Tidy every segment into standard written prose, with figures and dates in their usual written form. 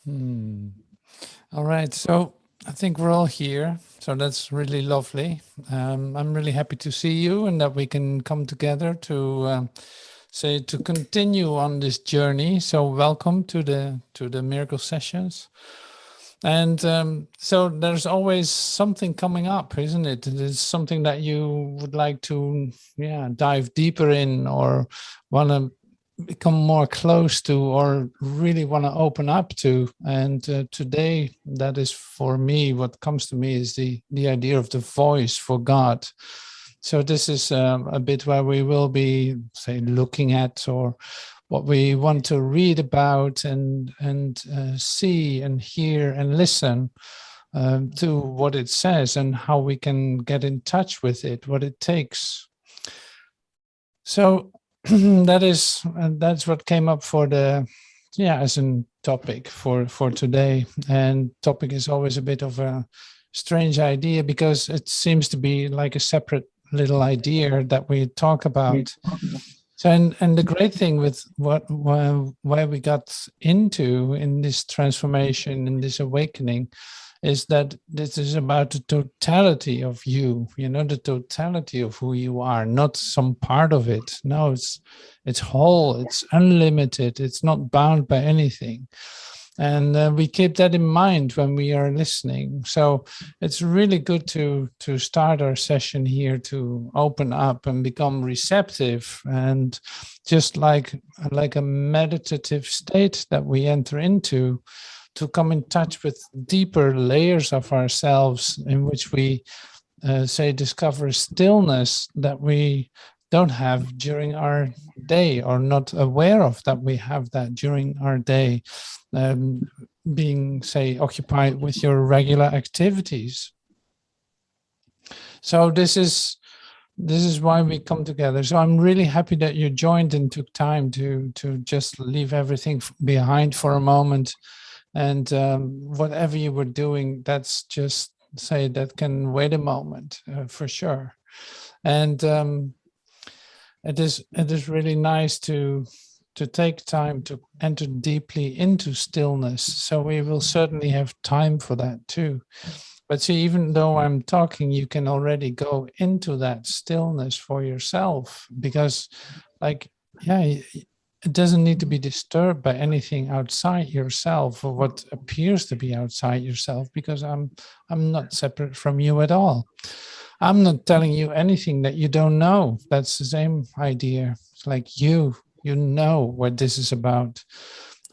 Hmm. All right. So I think we're all here. So that's really lovely. I'm really happy to see you and that we can come together to say to continue on this journey. So welcome to the miracle sessions. And so there's always something coming up, isn't it? There's something that you would like to, yeah, dive deeper in or want to become more close to or really want to open up to. And today, that is for me, what comes to me is the idea of the voice for God. So this is a bit where we will be, say, looking at or what we want to read about and see and hear and listen to what it says and how we can get in touch with it, what it takes. So that's what came up for the as a topic for today. And topic is always a bit of a strange idea because it seems to be like a separate little idea that we talk about. So, and the great thing with where we got into in this transformation, in this awakening, is that this is about the totality of you, the totality of who you are, not some part of it. No, it's whole, it's unlimited, it's not bound by anything. And we keep that in mind when we are listening. So it's really good to start our session here, to open up and become receptive, and just like a meditative state that we enter into, to come in touch with deeper layers of ourselves in which we say discover stillness that we don't have during our day, or not aware of that we have that during our day, being, say, occupied with your regular activities. So this is why we come together. So I'm really happy that you joined and took time to just leave everything behind for a moment, and whatever you were doing, that's just, say, that can wait a moment, for sure. And it is really nice to take time to enter deeply into stillness. So we will certainly have time for that too. But see, even though I'm talking, you can already go into that stillness for yourself, because, like, yeah, it doesn't need to be disturbed by anything outside yourself or what appears to be outside yourself, because I'm not separate from you at all. I'm not telling you anything that you don't know. That's the same idea. It's like you know what this is about.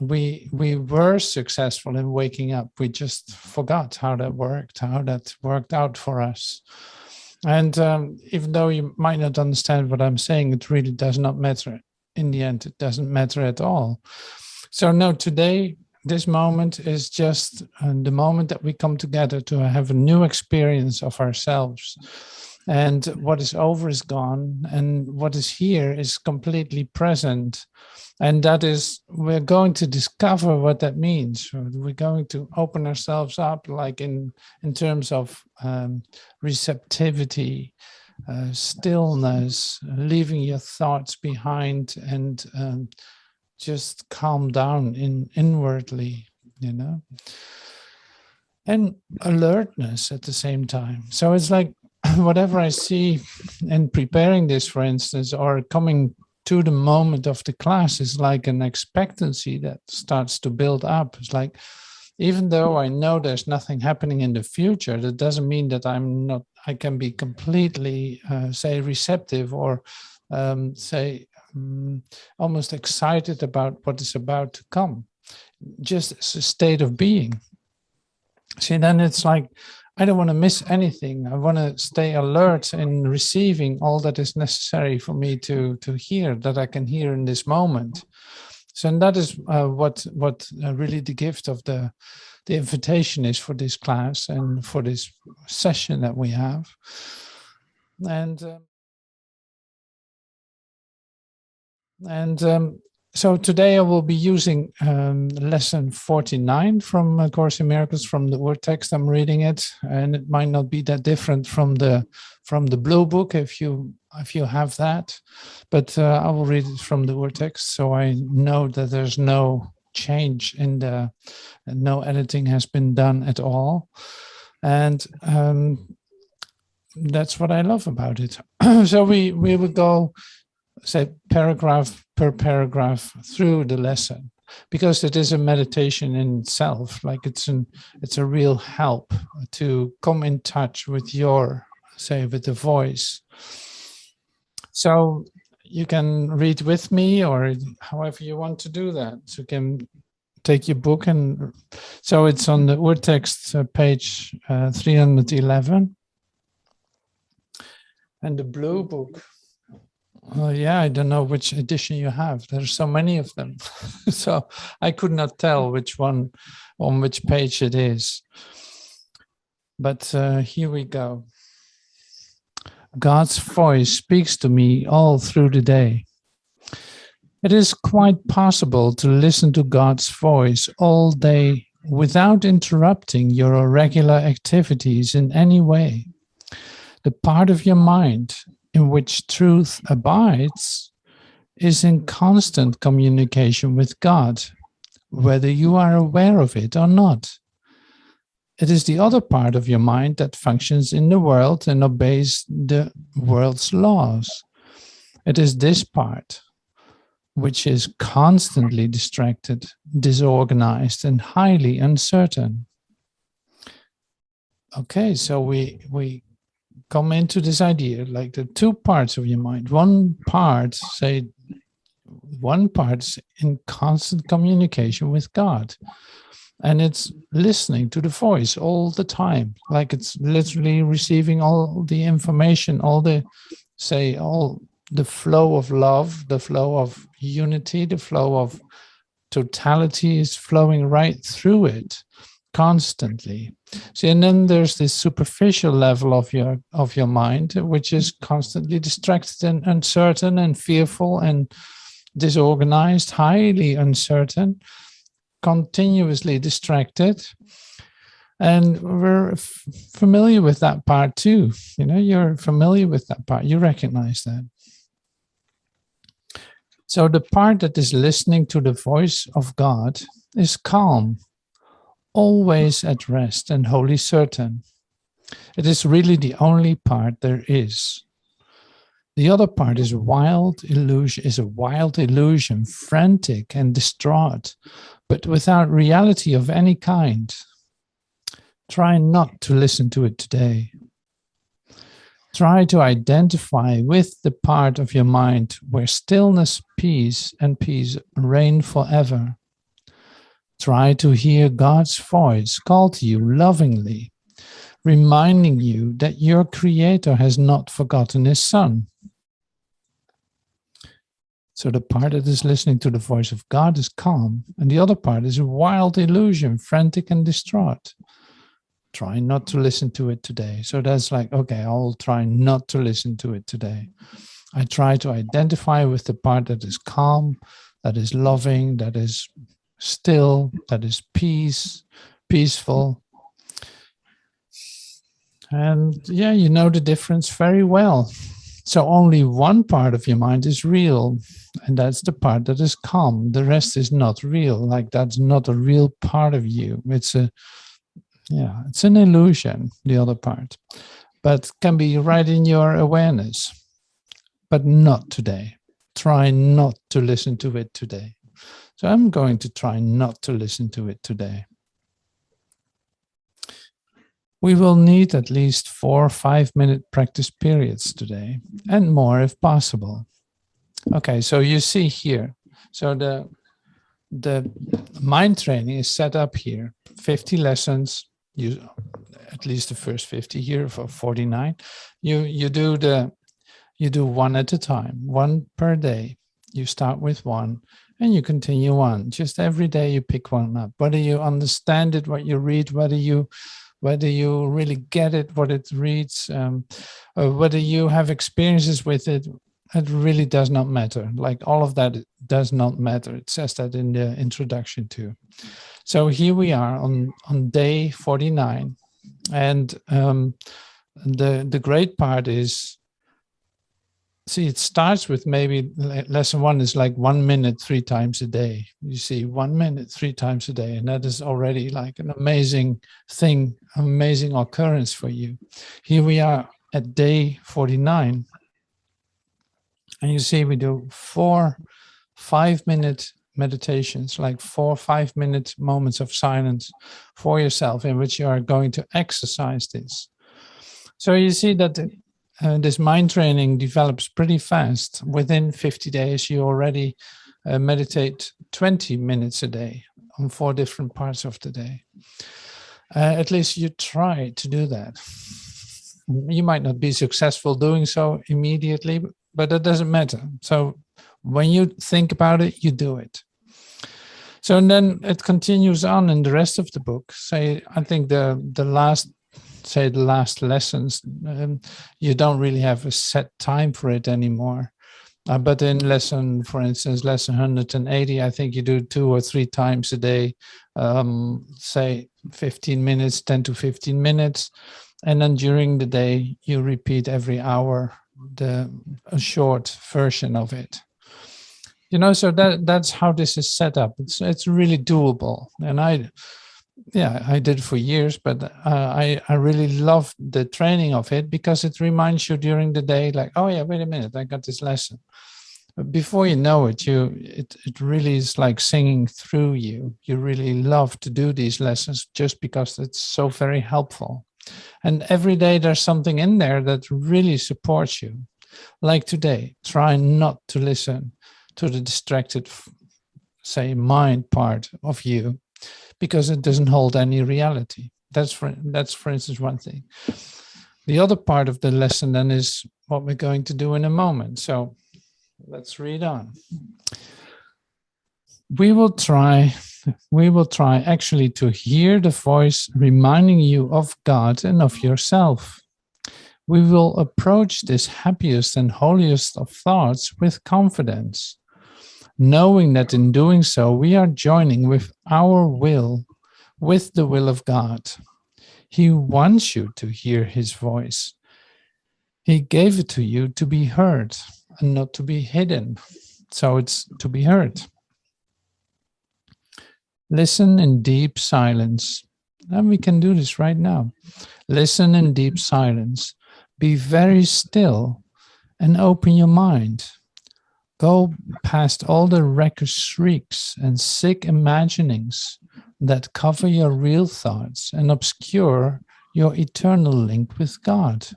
We were successful in waking up. We just forgot how that worked out for us. And even though you might not understand what I'm saying, it really does not matter. In the end, it doesn't matter at all. So no, today, this moment is just the moment that we come together to have a new experience of ourselves. And what is over is gone, and what is here is completely present. And that is, we're going to discover what that means. We're going to open ourselves up, like in terms of receptivity, stillness, leaving your thoughts behind, and just calm down inwardly, and alertness at the same time. So it's like whatever I see in preparing this, for instance, or coming to the moment of the class, is like an expectancy that starts to build up. It's like, even though I know there's nothing happening in the future, that doesn't mean that I can be completely, say, receptive, or say, almost excited about what is about to come, just as a state of being. See, then it's like, I don't want to miss anything. I want to stay alert in receiving all that is necessary for me to hear, that I can hear in this moment. So, and that is what really the gift of the invitation is for this class and for this session that we have. And so today I will be using lesson 49 from A Course in Miracles, from the Urtext. I'm reading it, and it might not be that different from the blue book if you have that, but I will read it from the Urtext, so I know that there's no change in the, no editing has been done at all. And that's what I love about it. So we will go, say, paragraph per paragraph through the lesson, because it is a meditation in itself. Like it's a real help to come in touch with your, say, with the voice. So you can read with me, or however you want to do that. So you can take your book, and so it's on the Urtext page 311. And the blue book, oh yeah, I don't know which edition you have. There's so many of them. So I could not tell which one, on which page it is. But here we go. God's voice speaks to me all through the day. It is quite possible to listen to God's voice all day without interrupting your regular activities in any way. The part of your mind in which truth abides is in constant communication with God, whether you are aware of it or not. It is the other part of your mind that functions in the world and obeys the world's laws. It is this part which is constantly distracted, disorganized, and highly uncertain. Okay, so we come into this idea, like the two parts of your mind. One part, say, one part's in constant communication with God, and it's listening to the voice all the time, like it's literally receiving all the information, all the, say, all the flow of love, the flow of unity, the flow of totality is flowing right through it constantly. See, and then there's this superficial level of your mind, which is constantly distracted and uncertain and fearful and disorganized, highly uncertain, continuously distracted. And we're familiar with that part too. You know, you're familiar with that part. You recognize that. So the part that is listening to the voice of God is calm, always at rest and wholly certain. It is really the only part there is. The other part is a wild illusion, frantic and distraught, but without reality of any kind. Try not to listen to it today. Try to identify with the part of your mind where stillness, peace, and peace reign forever. Try to hear God's voice call to you lovingly, reminding you that your Creator has not forgotten His Son. So the part that is listening to the voice of God is calm, and the other part is a wild illusion, frantic and distraught. Try not to listen to it today. So that's like, okay, I'll try not to listen to it today. I try to identify with the part that is calm, that is loving, that is still, that is peaceful. And yeah, you know the difference very well. So only one part of your mind is real, and that's the part that is calm. The rest is not real. Like that's not a real part of you. It's an illusion, the other part, but can be right in your awareness, but not today. Try not to listen to it today. So I'm going to try not to listen to it today. We will need at least 4 or 5 minute practice periods today, and more if possible. Okay, so you see here, so the mind training is set up here, 50 lessons. You at least the first 50 here for 49. You do one at a time, one per day. You start with one and you continue on. Just every day you pick one up. Whether you understand it, what you read, whether you really get it, what it reads, or whether you have experiences with it, it really does not matter. Like all of that does not matter. It says that in the introduction too. So here we are on day 49, and the great part is See, it starts with maybe lesson 1 is like 1 minute 3 times a day. You see, 1 minute 3 times a day, and that is already like an amazing thing, amazing occurrence for you. Here we are at day 49, and you see we do 4 5-minute meditations, like 4 5-minute moments of silence for yourself, in which you are going to exercise this. So you see that this mind training develops pretty fast. Within 50 days, you already meditate 20 minutes a day on 4 different parts of the day. At least you try to do that. You might not be successful doing so immediately, but that doesn't matter. So when you think about it, you do it. So and then it continues on in the rest of the book. Say, I think the last lessons, you don't really have a set time for it anymore. But in lesson, for instance, lesson 180, I think you do 2 or 3 times a day, say 15 minutes, 10 to 15 minutes. And then during the day, you repeat every hour a short version of it. You know, so that's how this is set up. It's really doable. And I did for years, but I really love the training of it, because it reminds you during the day, like, oh yeah, wait a minute, I got this lesson. But before you know it, it really is like singing through you. You really love to do these lessons just because it's so very helpful. And every day there's something in there that really supports you. Like today, try not to listen to the distracted, say, mind part of you, because it doesn't hold any reality. That's for instance, one thing. The other part of the lesson then is what we're going to do in a moment. So let's read on. We will try actually to hear the voice reminding you of God and of yourself. We will approach this happiest and holiest of thoughts with confidence, knowing that in doing so, we are joining with our will, with the will of God. He wants you to hear his voice. He gave it to you to be heard and not to be hidden. So it's to be heard. Listen in deep silence. And we can do this right now. Listen in deep silence. Be very still and open your mind. Go past all the wreckers' shrieks and sick imaginings that cover your real thoughts and obscure your eternal link with God.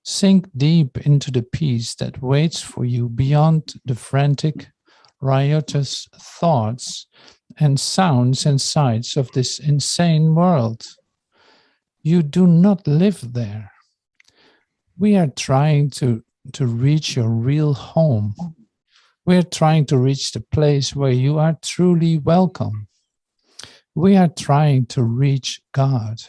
Sink deep into the peace that waits for you beyond the frantic, riotous thoughts and sounds and sights of this insane world. You do not live there. We are trying to reach your real home. We are trying to reach the place where you are truly welcome. We are trying to reach God.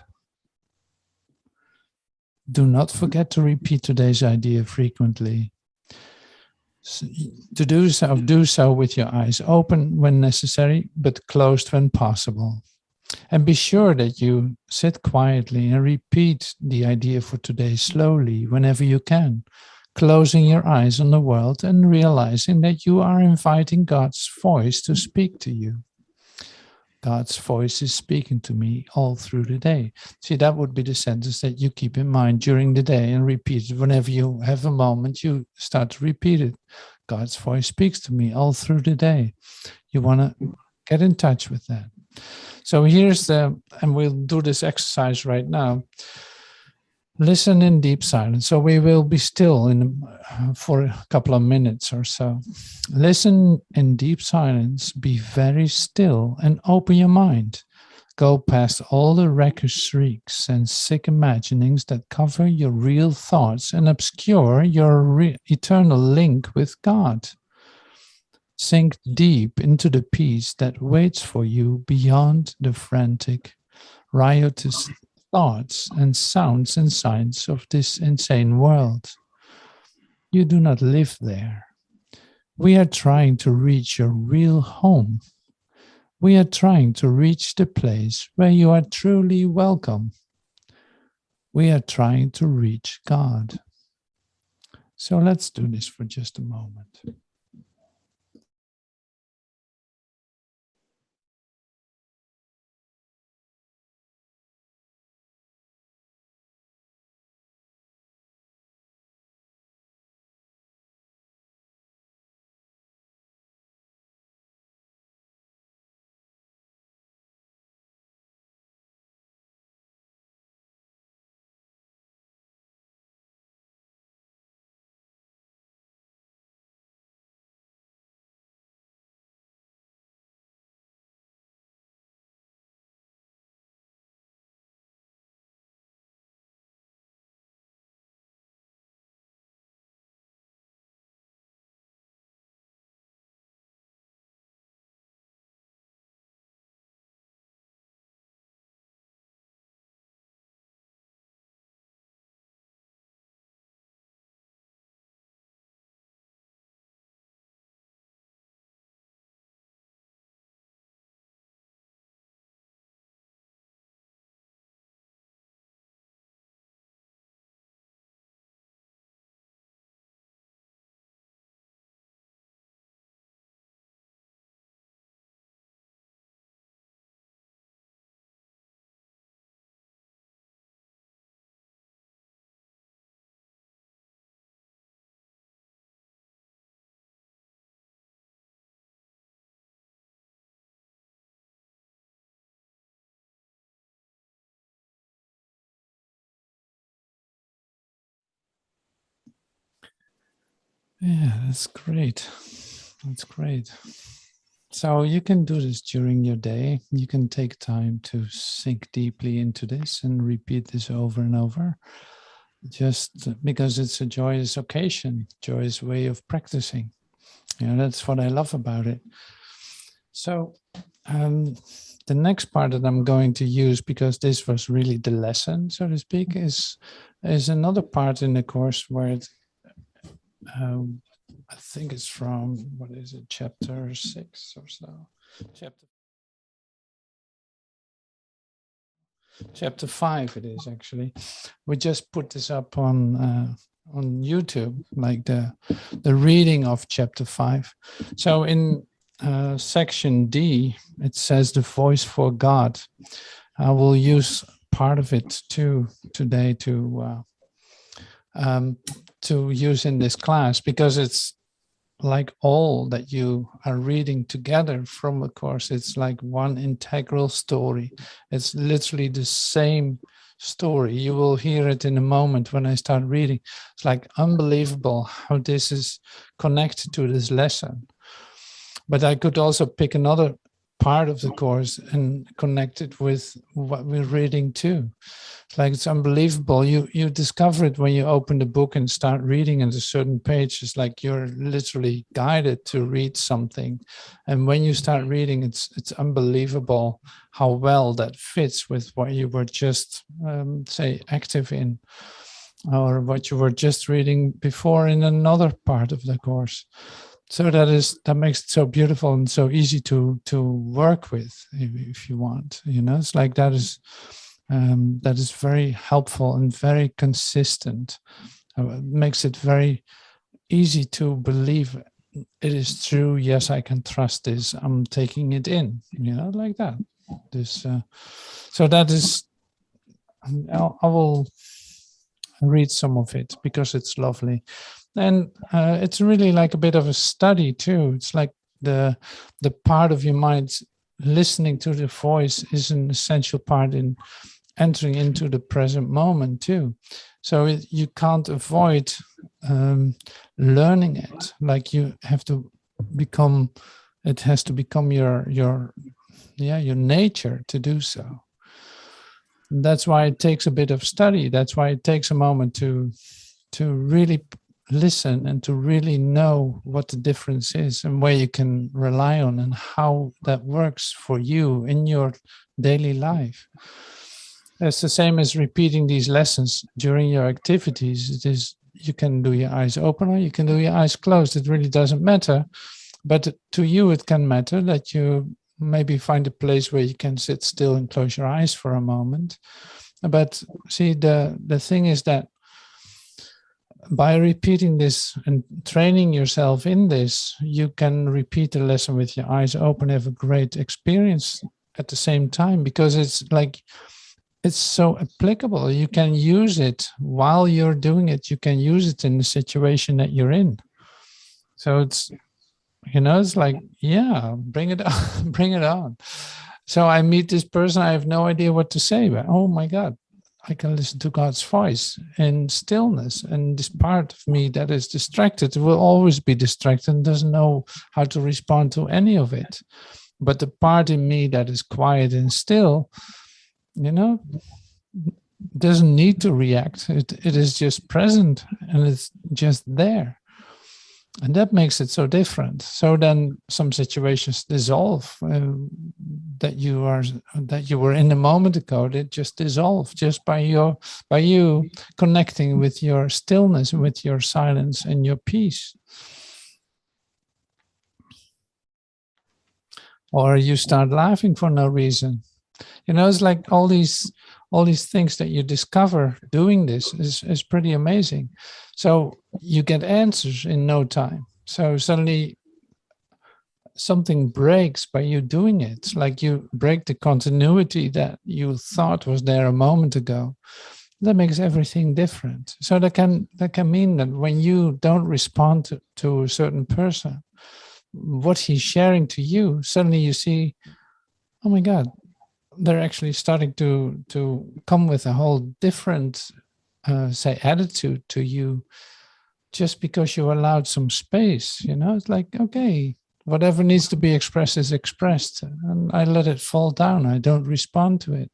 Do not forget to repeat today's idea frequently. To do so with your eyes open when necessary, but closed when possible. And be sure that you sit quietly and repeat the idea for today slowly whenever you can, closing your eyes on the world and realizing that you are inviting God's voice to speak to you. God's voice is speaking to me all through the day. See, that would be the sentence that you keep in mind during the day and repeat it. Whenever you have a moment, you start to repeat it. God's voice speaks to me all through the day. You want to get in touch with that. So here's and we'll do this exercise right now. Listen in deep silence. So we will be still for a couple of minutes or so. Listen in deep silence. Be very still and open your mind. Go past all the wreckers' shrieks and sick imaginings that cover your real thoughts and obscure your eternal link with God. Sink deep into the peace that waits for you beyond the frantic, riotous thoughts and sounds and signs of this insane world. You do not live there. We are trying to reach your real home. We are trying to reach the place where you are truly welcome. We are trying to reach God. So let's do this for just a moment. Yeah, that's great. That's great. So you can do this during your day. You can take time to sink deeply into this and repeat this over and over, just because it's a joyous occasion, joyous way of practicing. That's what I love about it. So the next part that I'm going to use, because this was really the lesson, so to speak, is another part in the course where um, I think it's from, what is it, chapter 6 or so. Chapter 5 it is actually. We just put this up on YouTube, like the reading of chapter 5. So in section D, it says the voice for God. I will use part of it too today to use in this class, because it's like all that you are reading together from a course. It's like one integral story. It's literally the same story. You will hear it in a moment when I start reading. It's like unbelievable how this is connected to this lesson. But I could also pick another part of the course and connect it with what we're reading too. Like, it's unbelievable. You discover it when you open the book and start reading at a certain page. It's like you're literally guided to read something, and when you start reading, it's unbelievable how well that fits with what you were just say active in, or what you were just reading before in another part of the course. So that makes it so beautiful and so easy to work with, if you want. It's like that is very helpful and very consistent. It makes it very easy to believe it is true. Yes, I can trust this. I'm taking it in, like that. So that is, I will read some of it because it's lovely. And it's really like a bit of a study too. It's like the part of your mind listening to the voice is an essential part in entering into the present moment too. So you can't avoid learning it. Like, you have to become, it has to become your nature to do so. And that's why it takes a bit of study. That's why it takes a moment to really listen and to really know what the difference is and where you can rely on and how that works for you in your daily life. It's the same as repeating these lessons during your activities. It is, you can do your eyes open or you can do your eyes closed. It really doesn't matter. But to you, it can matter that you maybe find a place where you can sit still and close your eyes for a moment. But see, the thing is that by repeating this and training yourself in this, you can repeat the lesson with your eyes open, have a great experience at the same time, because it's like, it's so applicable. You can use it while you're doing it. You can use it in the situation that you're in. So it's, it's like, yeah, bring it on, bring it on. So I meet this person, I have no idea what to say, but oh my God, I can listen to God's voice in stillness. And this part of me that is distracted will always be distracted and doesn't know how to respond to any of it. But the part in me that is quiet and still, doesn't need to react. It is just present and it's just there. And that makes it so different. So then some situations dissolve that you were in a moment ago. They just dissolve just by you connecting with your stillness, with your silence and your peace. Or you start laughing for no reason. It's like all these things that you discover doing this is pretty amazing. So you get answers in no time. So suddenly something breaks by you doing it. It's like you break the continuity that you thought was there a moment ago. That makes everything different. So that can mean that when you don't respond to a certain person, what he's sharing to you, suddenly you see, oh my God, they're actually starting to come with a whole different, attitude to you, just because you allowed some space. It's like, okay, whatever needs to be expressed is expressed, and I let it fall down. I don't respond to it,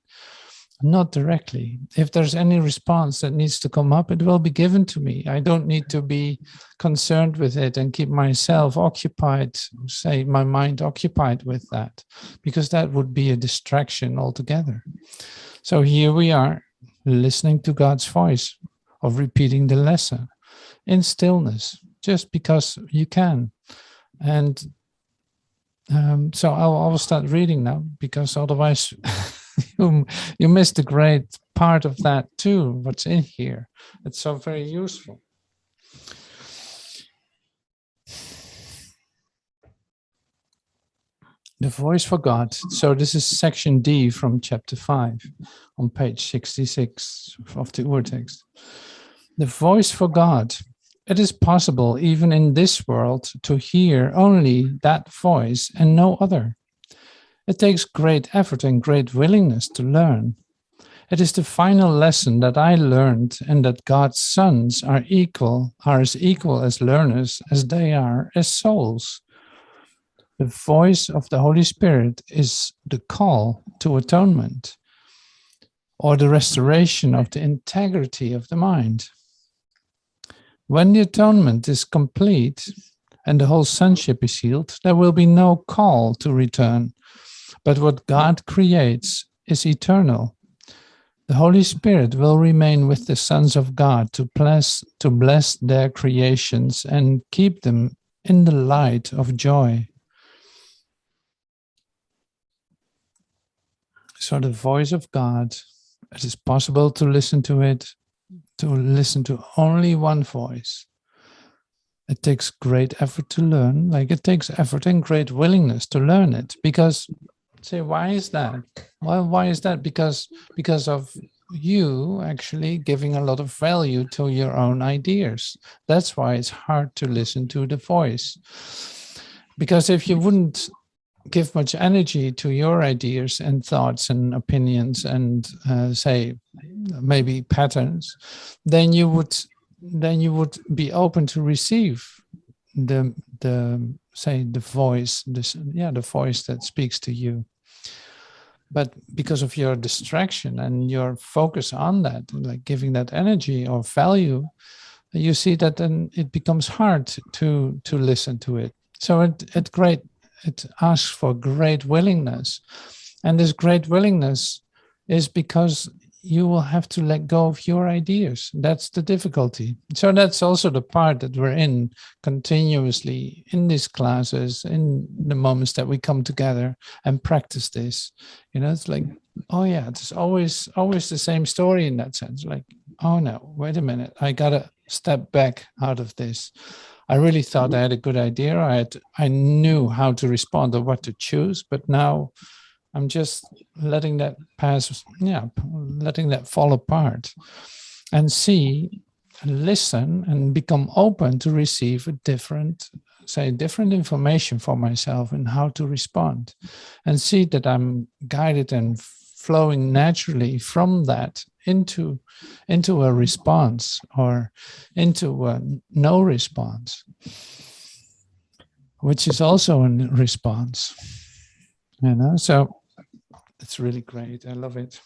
not directly. If there's any response that needs to come up, it will be given to me. I don't need to be concerned with it and keep myself occupied, my mind occupied with that, because that would be a distraction altogether. So here we are, listening to God's voice, of repeating the lesson in stillness, just because you can. And so I will start reading now, because otherwise you missed a great part of that too, what's in here. It's so very useful. The voice for God. So this is section D from chapter 5 on page 66 of the Urtext. The voice for God. It is possible, even in this world, to hear only that voice and no other. It takes great effort and great willingness to learn. It is the final lesson that I learned, and that God's sons are as equal as learners as they are as souls. The voice of the Holy Spirit is the call to atonement, or the restoration of the integrity of the mind. When the atonement is complete and the whole sonship is healed, there will be no call to return. But what God creates is eternal. The Holy Spirit will remain with the sons of God to bless their creations and keep them in the light of joy. So the voice of God, it is possible to listen to it, to listen to only one voice. It takes great effort to learn, like it takes effort and great willingness to learn it. Because, say, why is that? Well, why is that? Because of you actually giving a lot of value to your own ideas. That's why it's hard to listen to the voice. Because if you wouldn't give much energy to your ideas and thoughts and opinions and say maybe patterns, then you would be open to receive the voice, the voice that speaks to you. But because of your distraction and your focus on that, like giving that energy or value, you see that then it becomes hard to listen to it. So it asks for great willingness. And this great willingness is because you will have to let go of your ideas. That's the difficulty. So that's also the part that we're in continuously in these classes, in the moments that we come together and practice this. It's like, oh yeah, it's always the same story in that sense. Like, oh no, wait a minute, I gotta step back out of this. I really thought I had a good idea. I knew how to respond or what to choose, but now I'm just letting that pass, letting that fall apart and see and listen and become open to receive a different information for myself and how to respond, and see that I'm guided and flowing naturally from that into a response or into a no response, which is also a response, so it's really great. I love it.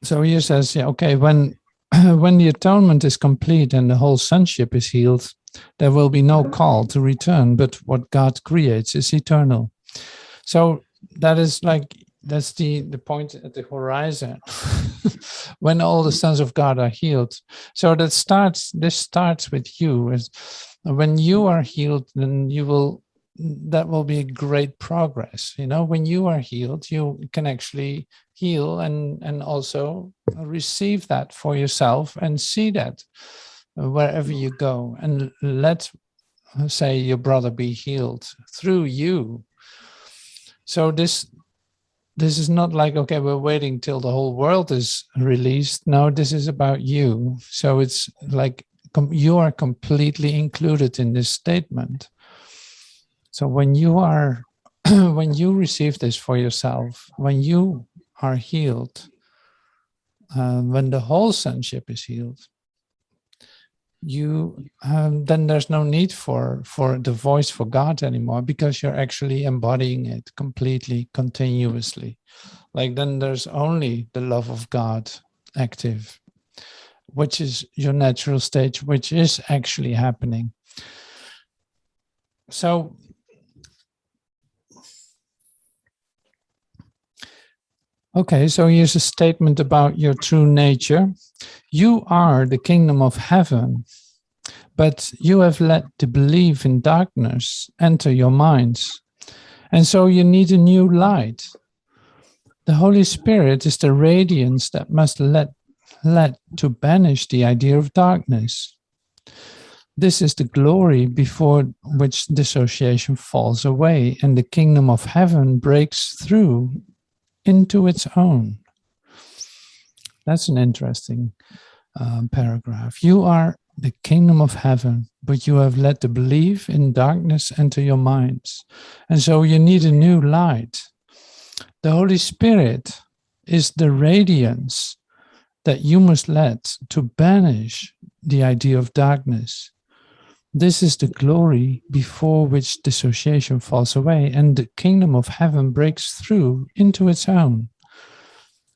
So he says, okay, when the atonement is complete and the whole sonship is healed, there will be no call to return, but what God creates is eternal. So that's the point at the horizon when all the sons of God are healed. So this starts with you. When you are healed, then that will be a great progress. When you are healed, you can actually heal and also receive that for yourself and see that wherever you go, and let, say, your brother be healed through you. So this is not like, okay, we're waiting till the whole world is released. No, this is about you. So it's like you are completely included in this statement. So when you are, when you receive this for yourself, when you are healed, when the whole sonship is healed, then there's no need for the voice for God anymore, because you're actually embodying it completely, continuously. Like, then there's only the love of God active, which is your natural state, which is actually happening. So okay, so here's a statement about your true nature. You are the kingdom of heaven, but you have let the belief in darkness enter your minds. And so you need a new light. The Holy Spirit is the radiance that must let to banish the idea of darkness. This is the glory before which dissociation falls away and the kingdom of heaven breaks through into its own. That's an interesting paragraph. You are the kingdom of heaven, but you have let the belief in darkness enter your minds. And so you need a new light. The Holy Spirit is the radiance that you must let to banish the idea of darkness. This is the glory before which dissociation falls away and the kingdom of heaven breaks through into its own.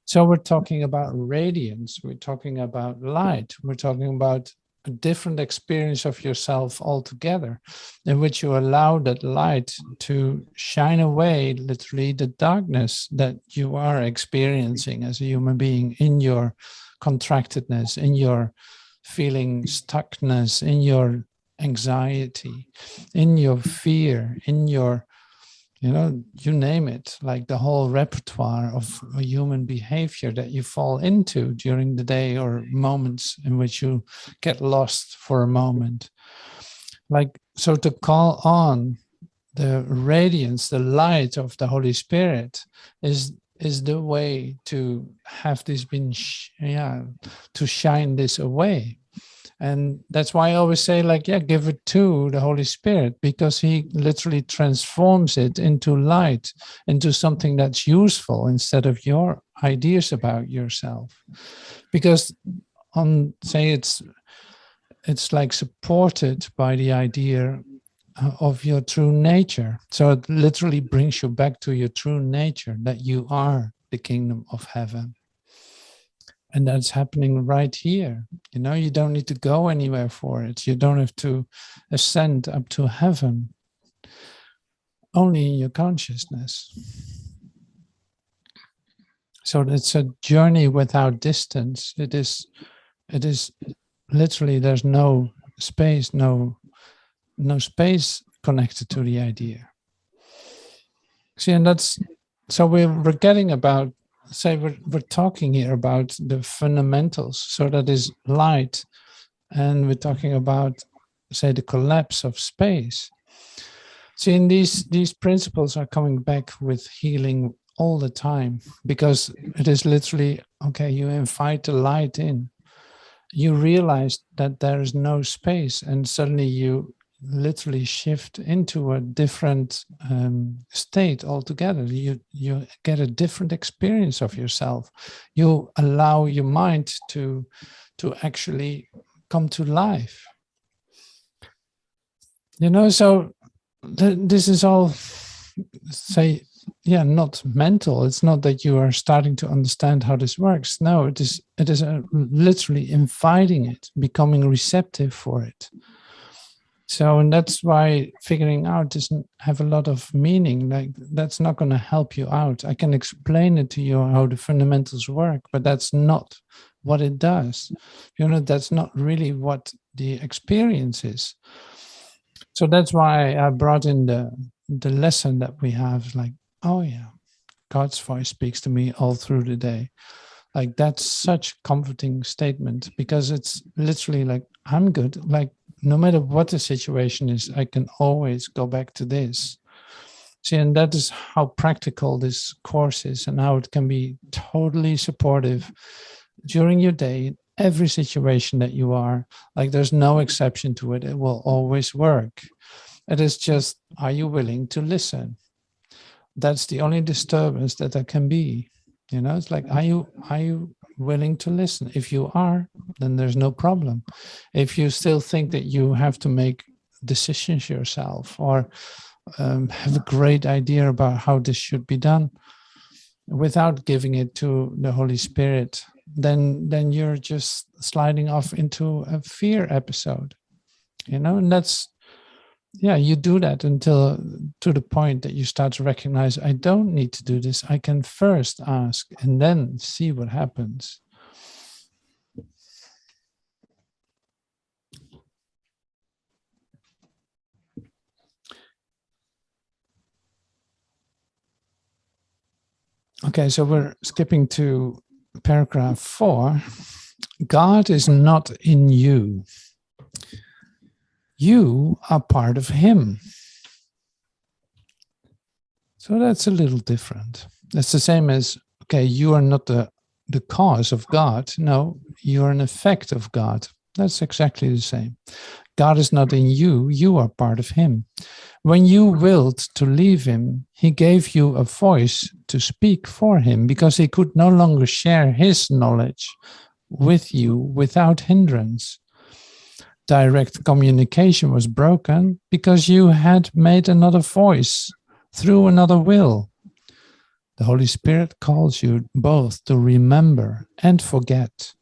So we're talking about radiance, we're talking about light, we're talking about a different experience of yourself altogether, in which you allow that light to shine away, literally, the darkness that you are experiencing as a human being, in your contractedness, in your feeling stuckness, in your anxiety, in your fear, in your, you name it, like the whole repertoire of human behavior that you fall into during the day, or moments in which you get lost for a moment. Like, so to call on the radiance, the light of the Holy Spirit is the way to have this to shine this away. And that's why I always say, give it to the Holy Spirit, because he literally transforms it into light, into something that's useful, instead of your ideas about yourself. Because it's like supported by the idea of your true nature. So it literally brings you back to your true nature, that you are the kingdom of heaven. And that's happening right here. You don't need to go anywhere for it. You don't have to ascend up to heaven. Only in your consciousness. So it's a journey without distance. It is literally, there's no space, no space connected to the idea. See, and so we're getting about say we're talking here about the fundamentals. So that is light, and we're talking about, say, the collapse of space. See, in these principles are coming back with healing all the time, because it is literally, okay, you invite the light in, you realize that there is no space, and suddenly you literally shift into a different state altogether. You get a different experience of yourself. You allow your mind to actually come to life. So this is all, say, not mental. It's not that you are starting to understand how this works. No, it is literally inviting it, becoming receptive for it. So, and that's why figuring out doesn't have a lot of meaning. Like, that's not going to help you out. I can explain it to you how the fundamentals work, but that's not what it does. That's not really what the experience is. So that's why I brought in the lesson that we have, like, oh yeah, God's voice speaks to me all through the day. Like, that's such a comforting statement, because it's literally like, I'm good. Like, no matter what the situation is, I can always go back to this. See, and that is how practical this course is, and how it can be totally supportive during your day, every situation that you are. Like, there's no exception to it. It will always work. It is just, are you willing to listen? That's the only disturbance that there can be. It's like, are you willing to listen? If you are, then there's no problem. If you still think that you have to make decisions yourself, or have a great idea about how this should be done without giving it to the Holy Spirit, then you're just sliding off into a fear episode. And that's, you do that until, to the point that you start to recognize, I don't need to do this. I can first ask and then see what happens. Okay, so we're skipping to paragraph 4. God is not in you. You are part of him. So that's a little different. That's the same as, okay, you are not the cause of God. No, you're an effect of God. That's exactly the same. God is not in you. You are part of him. When you willed to leave him, he gave you a voice to speak for him, because he could no longer share his knowledge with you without hindrance. Direct communication was broken because you had made another voice through another will. The Holy Spirit calls you both to remember and forget.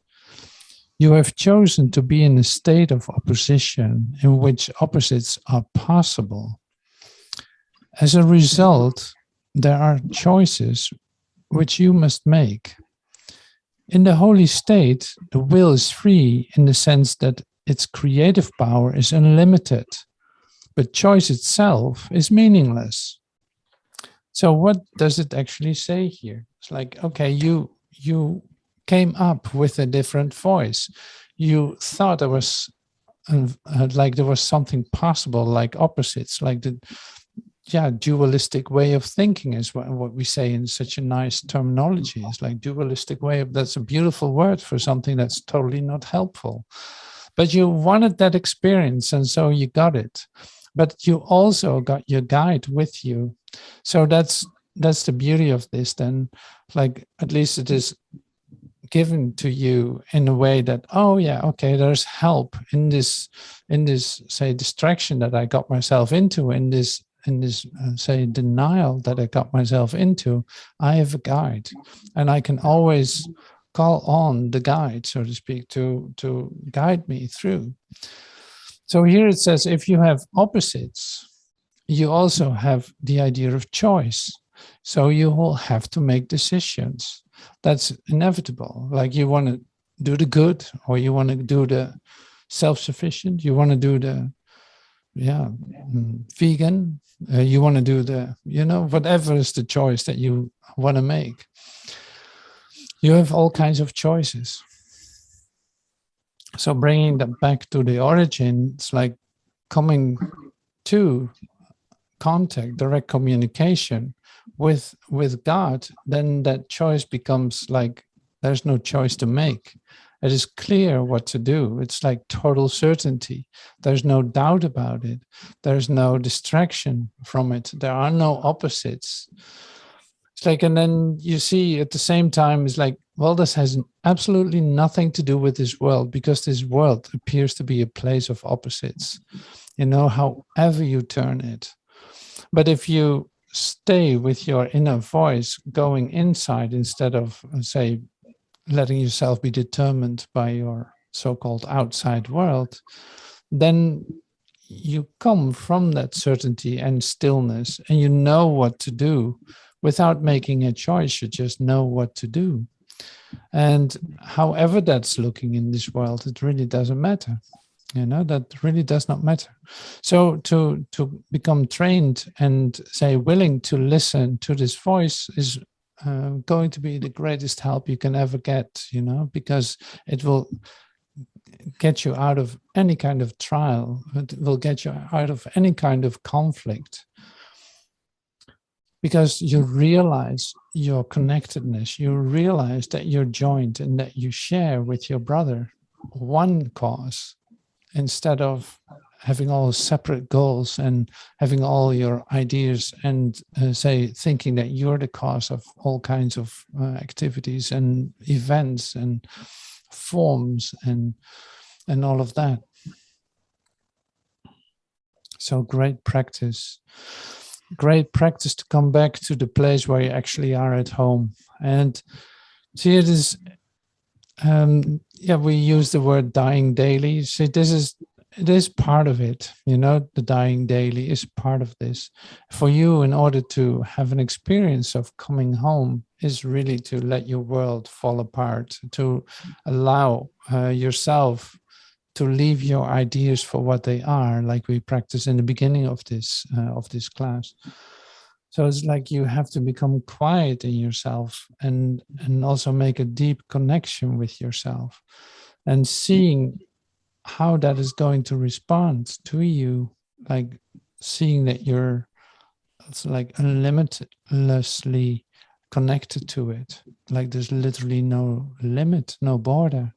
You have chosen to be in a state of opposition in which opposites are possible. As a result, there are choices which you must make. In the holy state, the will is free in the sense that its creative power is unlimited, but choice itself is meaningless. So what does it actually say here? It's like, okay, you came up with a different voice. You thought there was something possible, like opposites, like the dualistic way of thinking is what we say in such a nice terminology. It's like dualistic way of, that's a beautiful word for something that's totally not helpful. But you wanted that experience, and so you got it. But you also got your guide with you. So that's the beauty of this then. Like, at least it is given to you in a way that, oh yeah, okay, there's help in this say distraction that I got myself into, in this say denial that I got myself into. I have a guide, and I can always call on the guide, so to speak, to guide me through. So here it says, if you have opposites, you also have the idea of choice. So you will have to make decisions. That's inevitable. Like, you want to do the good, or you want to do the self-sufficient, you want to do the vegan, you want to do the, whatever is the choice that you want to make. you have all kinds of choices. So bringing that back to the origin, it's like coming to contact, direct communication with God, then that choice becomes like there's no choice to make. It is clear what to do. It's like total certainty. There's no doubt about it. There's no distraction from it. There are no opposites. It's like, and then you see at the same time, it's like, well, this has absolutely nothing to do with this world, because this world appears to be a place of opposites, however you turn it. But if you stay with your inner voice going inside, instead of, say, letting yourself be determined by your so-called outside world, then you come from that certainty and stillness, and you know what to do without making a choice. You just know what to do. And however that's looking in this world, it really doesn't matter. That really does not matter. So to become trained and, say, willing to listen to this voice is going to be the greatest help you can ever get, because it will get you out of any kind of trial. It will get you out of any kind of conflict, because you realize your connectedness. You realize that you're joined and that you share with your brother one cause, instead of having all separate goals and having all your ideas and say thinking that you're the cause of all kinds of activities and events and forms and all of that. So great practice to come back to the place where you actually are at home. And see, it is we use the word dying daily. See, it is part of it, the dying daily is part of this. For you, in order to have an experience of coming home, is really to let your world fall apart, to allow yourself to leave your ideas for what they are, like we practiced in the beginning of this class. So it's like you have to become quiet in yourself and also make a deep connection with yourself, and seeing how that is going to respond to you, like seeing that it's like unlimitedly connected to it, like there's literally no limit, no border.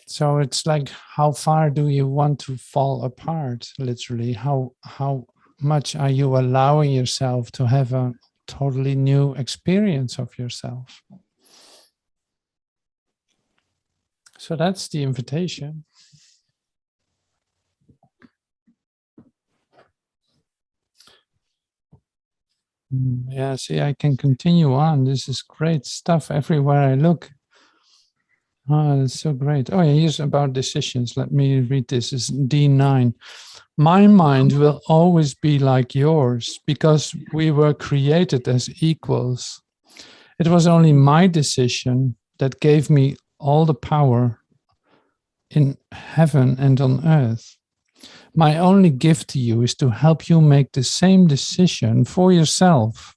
So it's like, how far do you want to fall apart, literally? How much are you allowing yourself to have a totally new experience of yourself? So that's the invitation. Yeah, see, I can continue on. This is great stuff everywhere I look. Oh, that's so great. Oh, yeah, here's about decisions. Let me read this. It's D9. My mind will always be like yours, because we were created as equals. It was only my decision that gave me all the power in heaven and on earth. My only gift to you is to help you make the same decision for yourself.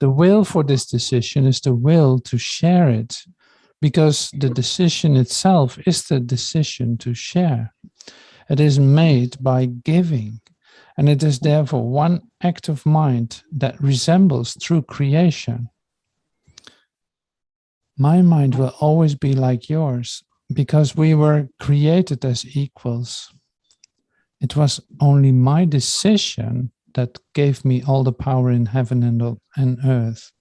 The will for this decision is the will to share it, because the decision itself is the decision to share. It is made by giving, and it is therefore one act of mind that resembles true creation. My mind will always be like yours, because we were created as equals. It was only my decision that gave me all the power in heaven and earth.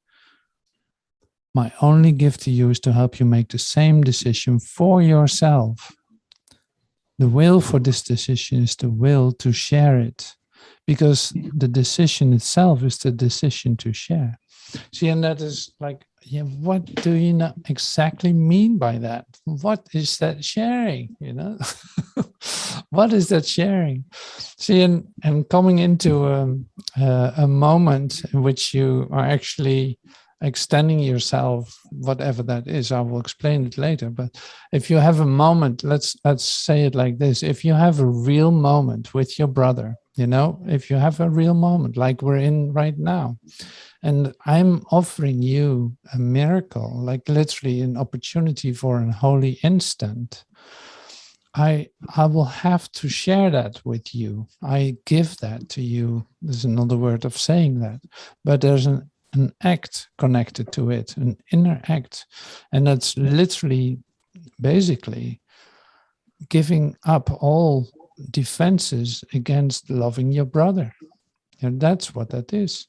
My only gift to you is to help you make the same decision for yourself. The will for this decision is the will to share it, because the decision itself is the decision to share. See, and that is like, yeah, what do you not exactly mean by that? What is that sharing, What is that sharing? See, and coming into a moment in which you are actually extending yourself, whatever that is, I will explain it later. But if you have a moment, let's say it like this: if you have a real moment with your brother, if you have a real moment like we're in right now, And I'm offering you a miracle, like literally an opportunity for a holy instant. I will have to share that with you. I give that to you. There's another word of saying that, but there's an act connected to it, an inner act. And that's literally, basically, giving up all defenses against loving your brother. And that's what that is.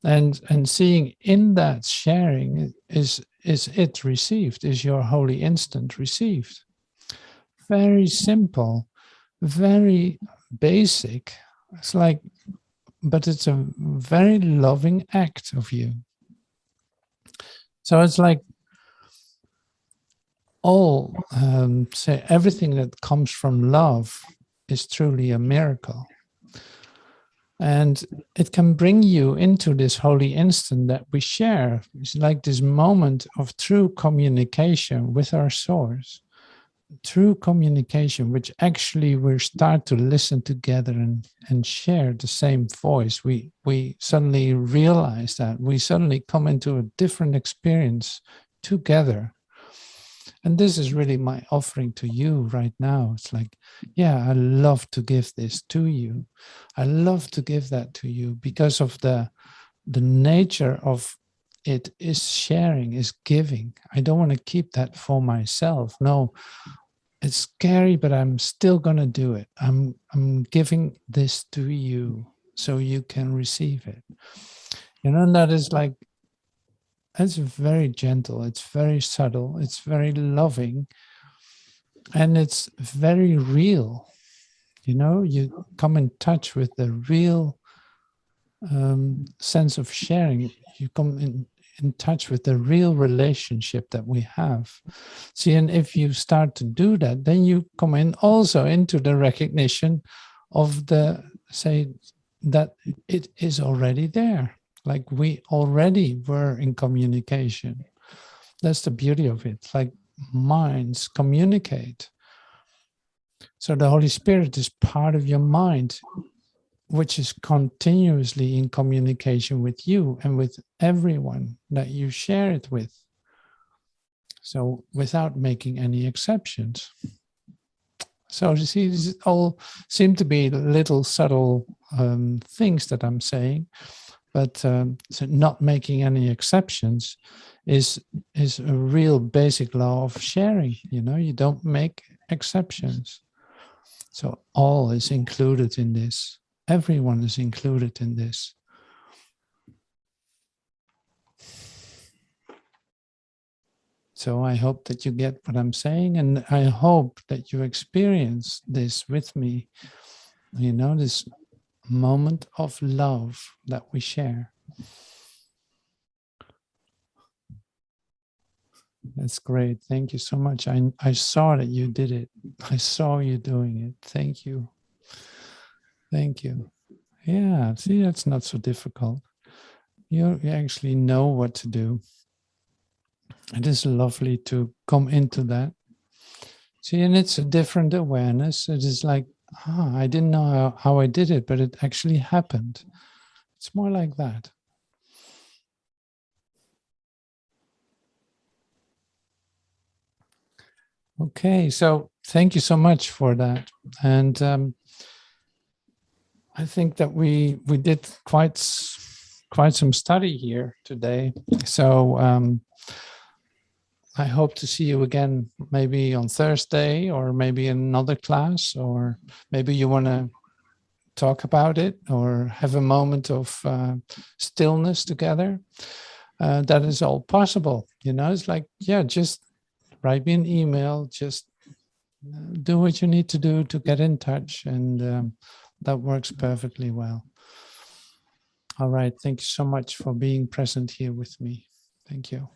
And seeing in that sharing is it received, is your holy instant received. Very simple, very basic. It's like, but it's a very loving act of you. So it's like all, say, everything that comes from love is truly a miracle. And it can bring you into this holy instant that we share. It's like this moment of true communication with our source. True communication, which actually we start to listen together and share the same voice. We suddenly realize that we suddenly come into a different experience together. And this is really my offering to you right now. It's like, yeah, I love to give this to you. I love to give that to you because of the nature of it is sharing, is giving. I don't want to keep that for myself. No, it's scary, but I'm still going to do it. I'm giving this to you so you can receive it. And that is like, it's very gentle, it's very subtle, it's very loving, and it's very real. You come in touch with the real sense of sharing. You come in touch with the real relationship that we have. See, and if you start to do that, then you come in also into the recognition of that it is already there. Like we already were in communication. That's the beauty of it. Like minds communicate. So the Holy Spirit is part of your mind, which is continuously in communication with you and with everyone that you share it with. So without making any exceptions. So you see, these all seem to be little subtle things that I'm saying, but so not making any exceptions is a real basic law of sharing. You don't make exceptions. So all is included in this. Everyone is included in this. So I hope that you get what I'm saying, and I hope that you experience this with me, this moment of love that we share. That's great. Thank you so much. I saw that you did it. I saw you doing it. Thank you. Thank you. Yeah, see, that's not so difficult. You actually know what to do. It is lovely to come into that. See, and it's a different awareness. It is like, I didn't know how I did it, but it actually happened. It's more like that. Okay, so thank you so much for that. And I think that we did quite some study here today. So I hope to see you again, maybe on Thursday, or maybe in another class, or maybe you want to talk about it or have a moment of stillness together. That is all possible. It's like, yeah, just write me an email, just do what you need to do to get in touch, and that works perfectly well. All right. Thank you so much for being present here with me. Thank you.